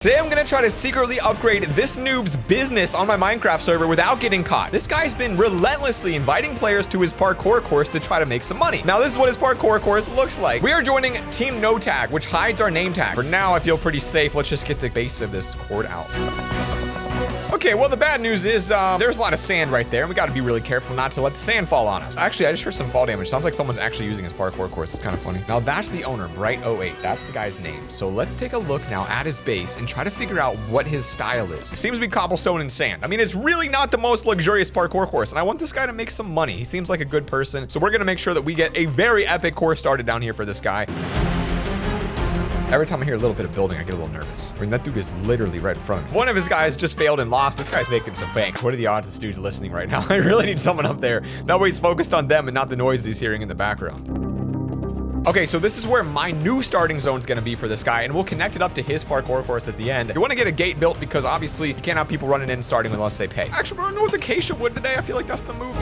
Today I'm gonna try to secretly upgrade this noob's business on my Minecraft server without getting caught. This guy's been relentlessly inviting players to his parkour course to try to make some money. Now this is what his parkour course looks like. We are joining Team No Tag, which hides our name tag. For now, I feel pretty safe. Let's just get the base of this cord out. Okay, well, the bad news is there's a lot of sand right there, and we got to be really careful not to let the sand fall on us. Actually, I just heard some fall damage. Sounds like someone's actually using his parkour course. It's kind of funny. Now, that's the owner, Bright08. That's the guy's name. So let's take a look now at his base and try to figure out what his style is. Seems to be cobblestone and sand. I mean, it's really not the most luxurious parkour course, and I want this guy to make some money. He seems like a good person, so we're going to make sure that we get a very epic course started down here for this guy. Every time I hear a little bit of building, I get a little nervous. I mean, that dude is literally right in front of me. One of his guys just failed and lost. This guy's making some bank. What are the odds this dude's listening right now? I really need someone up there. That way he's focused on them and not the noise he's hearing in the background. Okay, so this is where my new starting zone is going to be for this guy, and we'll connect it up to his parkour course at the end. You want to get a gate built because obviously you can't have people running in starting unless they pay. Actually, we're going to go with acacia wood today. I feel like that's the move.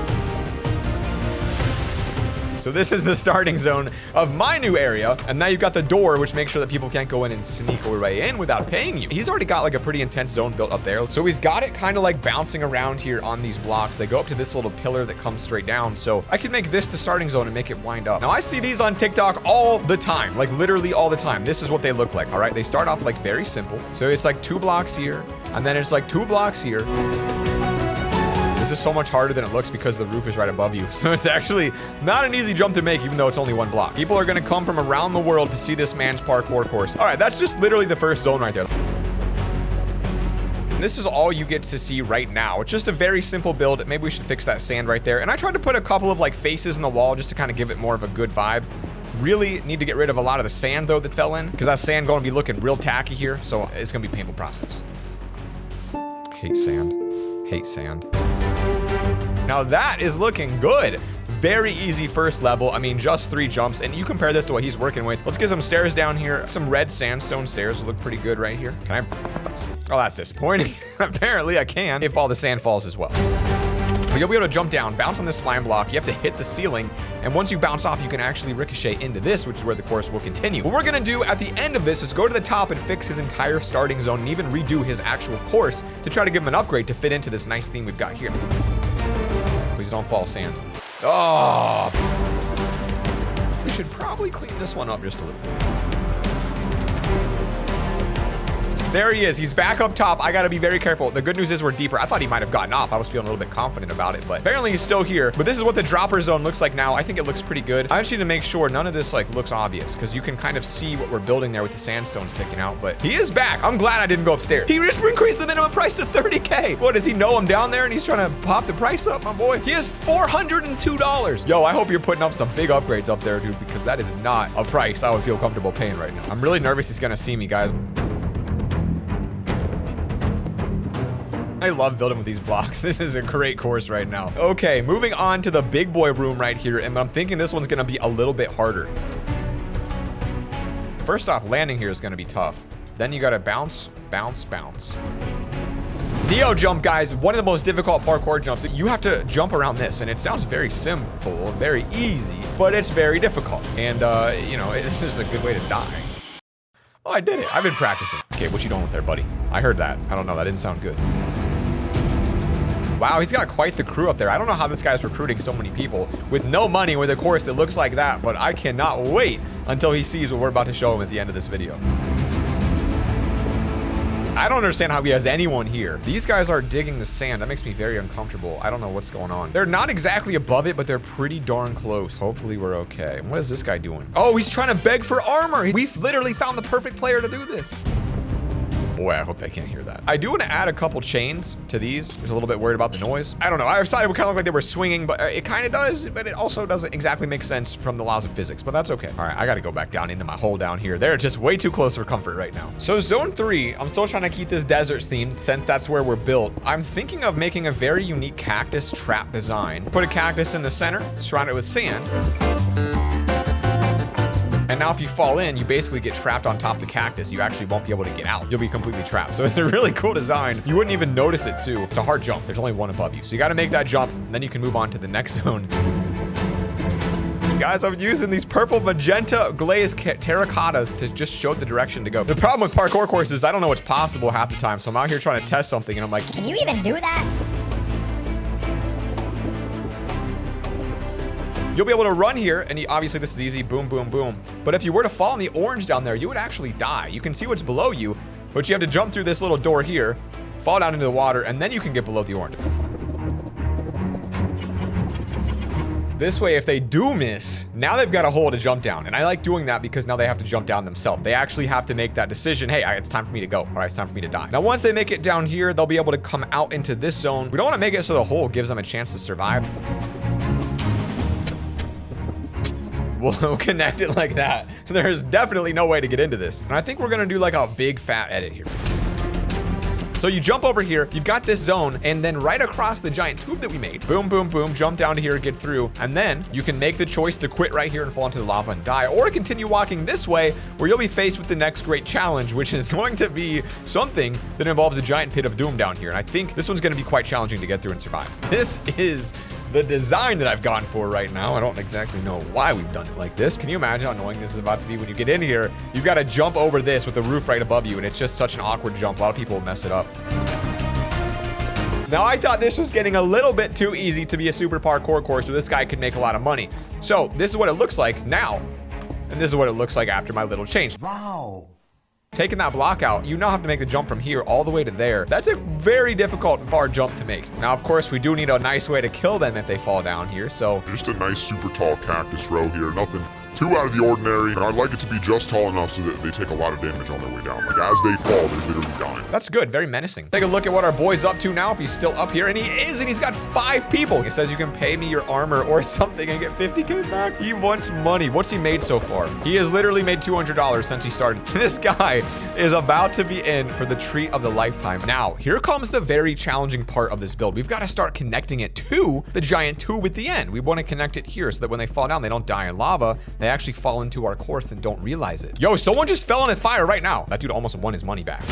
So this is the starting zone of my new area, and now you've got the door, which makes sure that people can't go in and sneak their way in without paying you. He's already got like a pretty intense zone built up there. So he's got it kind of like bouncing around here on these blocks. They go up to this little pillar that comes straight down. So I can make this the starting zone and make it wind up. Now I see these on TikTok all the time, like literally all the time. This is what they look like, all right? They start off like very simple. So it's like 2 blocks here, and then it's like 2 blocks here. This is so much harder than it looks because the roof is right above you. So it's actually not an easy jump to make, even though it's only 1 block. People are gonna come from around the world to see this man's parkour course. All right, that's just literally the first zone right there. This is all you get to see right now. It's just a very simple build. Maybe we should fix that sand right there. And I tried to put a couple of like faces in the wall just to kind of give it more of a good vibe. Really need to get rid of a lot of the sand though that fell in, because that sand gonna be looking real tacky here. So it's gonna be a painful process. Hate sand. Hate sand. Now that is looking good. Very easy first level. I mean, just 3 jumps, and you compare this to what he's working with. Let's get some stairs down here. Some red sandstone stairs look pretty good right here. Can I? Oh, that's disappointing. Apparently I can, if all the sand falls as well. But you'll be able to jump down, bounce on this slime block. You have to hit the ceiling, and once you bounce off, you can actually ricochet into this, which is where the course will continue. What we're gonna do at the end of this is go to the top and fix his entire starting zone and even redo his actual course to try to give him an upgrade to fit into this nice theme we've got here. Please don't fall, sand. Oh! We should probably clean this one up just a little bit. There he is. He's back up top. I gotta be very careful. The good news is we're deeper. I thought he might have gotten off. I was feeling a little bit confident about it, but apparently he's still here. But this is what the dropper zone looks like now. I think it looks pretty good. I just need to make sure none of this like looks obvious, because you can kind of see what we're building there with the sandstone sticking out. But he is back. I'm glad I didn't go upstairs. He just increased the minimum price to 30K. What, does he know I'm down there and he's trying to pop the price up, my boy? He has $402. Yo, I hope you're putting up some big upgrades up there, dude, because that is not a price I would feel comfortable paying right now. I'm really nervous he's gonna see me, guys. I love building with these blocks. This is a great course right now. Okay, moving on to the big boy room right here, and I'm thinking this one's gonna be a little bit harder. First off, landing here is gonna be tough. Then you gotta bounce, bounce, bounce. Neo jump, guys, one of the most difficult parkour jumps. You have to jump around this, and it sounds very simple, very easy, but it's very difficult. And, you know, it's just a good way to die. Oh, I did it. I've been practicing. Okay, what you doing with there, buddy? I heard that. I don't know. That didn't sound good. Wow, he's got quite the crew up there. I don't know how this guy's recruiting so many people with no money with a course that looks like that, but I cannot wait until he sees what we're about to show him at the end of this video. I don't understand how he has anyone here. These guys are digging the sand. That makes me very uncomfortable. I don't know what's going on. They're not exactly above it, but they're pretty darn close. Hopefully we're okay. What is this guy doing? Oh, he's trying to beg for armor. We've literally found the perfect player to do this. Boy, I hope they can't hear that. I do want to add a couple chains to these. Just a little bit worried about the noise. I don't know. I decided it would kind of look like they were swinging, but it kind of does, but it also doesn't exactly make sense from the laws of physics, but that's okay. All right, I got to go back down into my hole down here. They're just way too close for comfort right now. So zone 3, I'm still trying to keep this desert theme since that's where we're built. I'm thinking of making a very unique cactus trap design. Put a cactus in the center, surround it with sand. And now if you fall in, you basically get trapped on top of the cactus. You actually won't be able to get out. You'll be completely trapped. So it's a really cool design. You wouldn't even notice it too. It's a hard jump. There's only one above you. So you got to make that jump, and then you can move on to the next zone. Guys, I'm using these purple magenta glazed terracottas to just show the direction to go. The problem with parkour courses is I don't know what's possible half the time, so I'm out here trying to test something, and I'm like, can you even do that? you'll be able to run here, and obviously this is easy, boom, boom, boom. But if you were to fall in the orange down there, you would actually die. You can see what's below you, but you have to jump through this little door here, fall down into the water, and then you can get below the orange. This way, if they do miss, now they've got a hole to jump down. And I like doing that because now they have to jump down themselves. They actually have to make that decision. Hey, it's time for me to go. All right, it's time for me to die. Now, once they make it down here, they'll be able to come out into this zone. We don't want to make it so the hole gives them a chance to survive. We'll connect it like that. So there's definitely no way to get into this. And I think we're gonna do like a big fat edit here. So you jump over here, you've got this zone, and then right across the giant tube that we made, boom, boom, boom, jump down to here, get through, and then you can make the choice to quit right here and fall into the lava and die, or continue walking this way, where you'll be faced with the next great challenge, which is going to be something that involves a giant pit of doom down here. And I think this one's gonna be quite challenging to get through and survive. This is the design that I've gone for right now. I don't exactly know why we've done it like this. Can you imagine how annoying this is about to be when you get in here? You've got to jump over this with the roof right above you, and it's just such an awkward jump. A lot of people will mess it up. Now, I thought this was getting a little bit too easy to be a super parkour course where this guy could make a lot of money. So this is what it looks like now, and this is what it looks like after my little change. Wow. Taking that block out, you now have to make the jump from here all the way to there. That's a very difficult, far jump to make. Now, of course, we do need a nice way to kill them if they fall down here, so. Just a nice super tall cactus row here. Nothing too out of the ordinary. And I'd like it to be just tall enough so that they take a lot of damage on their way down. Like, as they fall, they're literally dying. That's good, very menacing. Take a look at what our boy's up to now, if he's still up here, and he is, and he's got 5 people. He says you can pay me your armor or something and get 50K back. He wants money. What's he made so far? He has literally made $200 since he started. This guy is about to be in for the treat of the lifetime. Now, here comes the very challenging part of this build. We've got to start connecting it to the giant tube at the end. We want to connect it here so that when they fall down, they don't die in lava. They actually fall into our course and don't realize it. Yo, someone just fell in a fire right now. That dude almost won his money back.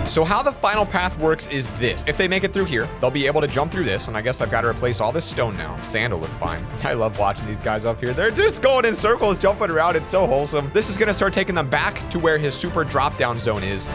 So how the final path works is this. If they make it through here, they'll be able to jump through this, and I guess I've got to replace all this stone now. Sand will look fine. I love watching these guys up here. They're just going in circles, jumping around. It's so wholesome. This is gonna start taking them back to where his super drop down zone is.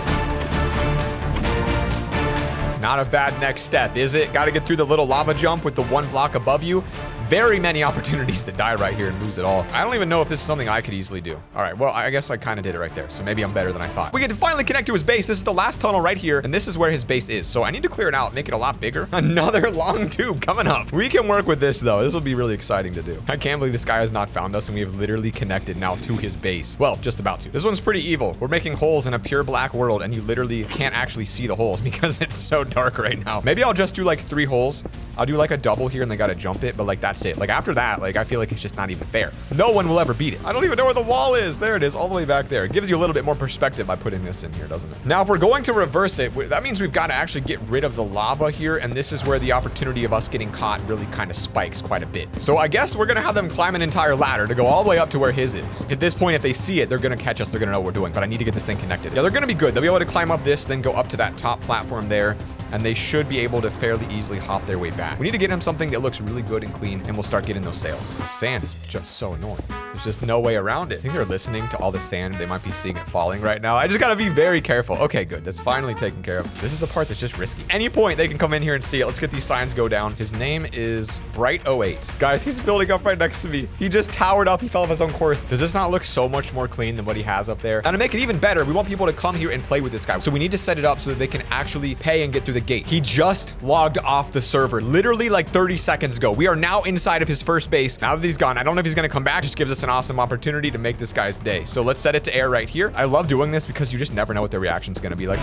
Not a bad next step, is it? Got to get through the little lava jump with the 1 block above you. Very many opportunities to die right here and lose it all. I don't even know if this is something I could easily do. All right, well, I guess I kind of did it right there. So maybe I'm better than I thought. We get to finally connect to his base. This is the last tunnel right here, and this is where his base is. So I need to clear it out, make it a lot bigger. Another long tube coming up. We can work with this though. This will be really exciting to do. I can't believe this guy has not found us, and we have literally connected now to his base. Well, just about to. This one's pretty evil. We're making holes in a pure black world, and you literally can't actually see the holes because it's so dark right now. Maybe I'll just do like 3 holes. I'll do like a double here, and they got to jump it, but like that's it. Like after that, like I feel like it's just not even fair. No one will ever beat it. I don't even know where the wall is. There it is, all the way back there. It gives you a little bit more perspective by putting this in here, doesn't it? Now, if we're going to reverse it, that means we've got to actually get rid of the lava here, and this is where the opportunity of us getting caught really kind of spikes quite a bit. So I guess we're gonna have them climb an entire ladder to go all the way up to where his is. At this point, if they see it, they're gonna catch us. They're gonna know what we're doing, but I need to get this thing connected. Yeah, they're gonna be good. They'll be able to climb up this, then go up to that top platform there, and they should be able to fairly easily hop their way back. We need to get him something that looks really good and clean, and we'll start getting those sails. The sand is just so annoying. There's just no way around it. I think they're listening to all the sand. They might be seeing it falling right now. I just gotta be very careful. Okay, good. That's finally taken care of. This is the part that's just risky. Any point they can come in here and see it. Let's get these signs go down. His name is Bright08. Guys, he's building up right next to me. He just towered up. He fell off his own course. Does this not look so much more clean than what he has up there? And to make it even better, we want people to come here and play with this guy. So we need to set it up so that they can actually pay and get through the gate. He just logged off the server literally like 30 seconds ago. We are now inside of his first base. Now that he's gone, I don't know if he's gonna come back. Just gives us an awesome opportunity to make this guy's day. So let's set it to air right here. I love doing this because you just never know what their reaction's gonna be like.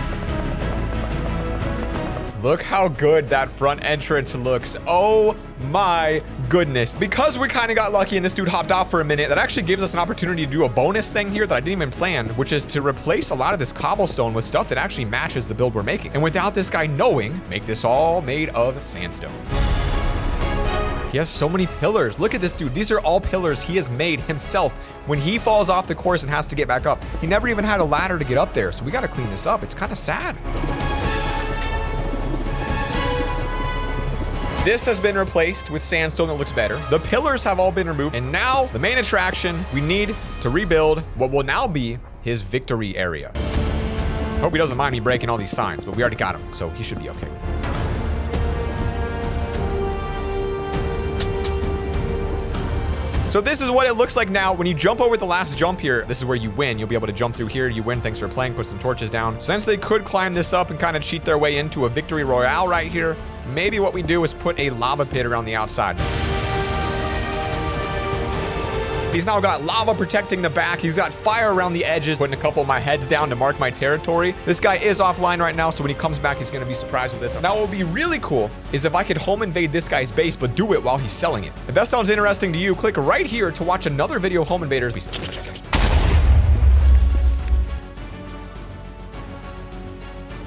Look how good that front entrance looks. Oh my goodness. Because we kind of got lucky and this dude hopped off for a minute, that actually gives us an opportunity to do a bonus thing here that I didn't even plan, which is to replace a lot of this cobblestone with stuff that actually matches the build we're making. And without this guy knowing, make this all made of sandstone. He has so many pillars. Look at this dude. These are all pillars he has made himself. When he falls off the course and has to get back up, he never even had a ladder to get up there. So we got to clean this up. It's kind of sad. This has been replaced with sandstone that looks better. The pillars have all been removed. And now the main attraction, we need to rebuild what will now be his victory area. Hope he doesn't mind me breaking all these signs, but we already got him, so he should be okay with it. So this is what it looks like now. When you jump over the last jump here, this is where you win. You'll be able to jump through here. You win. Thanks for playing. Put some torches down. Since they could climb this up and kind of cheat their way into a victory royale right here, maybe what we do is put a lava pit around the outside. He's now got lava protecting the back. He's got fire around the edges, putting a couple of my heads down to mark my territory. This guy is offline right now, so when he comes back, he's going to be surprised with this. Now, what would be really cool is if I could home invade this guy's base, but do it while he's selling it. If that sounds interesting to you, click right here to watch another video of home invaders.